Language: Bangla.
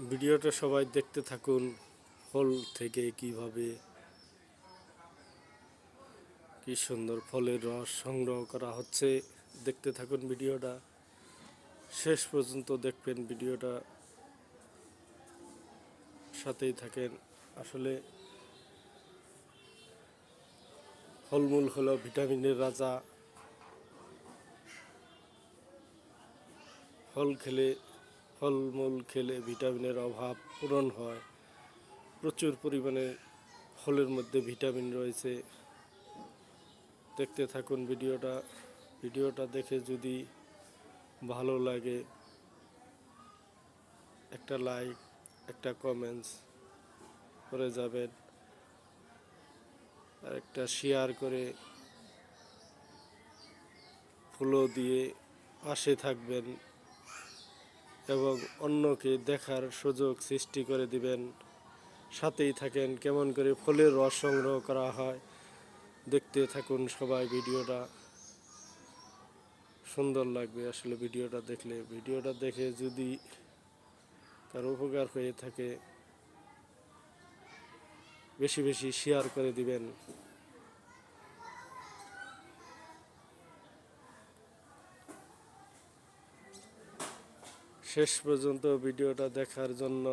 ভিডিওটা সবাই দেখতে থাকুন। ফল থেকে কিভাবে কি সুন্দর ফলের রস সংগ্রহ করা হচ্ছে, দেখতে থাকুন ভিডিওটা শেষ পর্যন্ত দেখবেন। ভিডিওটা সাথেই থাকেন। আসলে ফলমূল হলো ভিটামিনের রাজা। ফলমূল খেলে ভিটামিনের অভাব পূরণ হয়। প্রচুর পরিমাণে ফলের মধ্যে ভিটামিন রয়েছে। দেখতে থাকুন ভিডিওটা দেখে যদি ভালো লাগে একটা লাইক, একটা কমেন্টস করে যাবেন, আর একটা শেয়ার করে ফলো দিয়ে পাশে থাকবেন এবং অন্যকে দেখার সুযোগ সৃষ্টি করে দিবেন। সাথেই থাকেন। কেমন করে ফলের রস সংগ্রহ করা হয় দেখতে থাকুন সবাই। ভিডিওটা সুন্দর লাগবে আসলে ভিডিওটা দেখে যদি তার উপকার হয়ে থাকে বেশি বেশি শেয়ার করে দিবেন। শেষ পর্যন্ত ভিডিওটা দেখার জন্য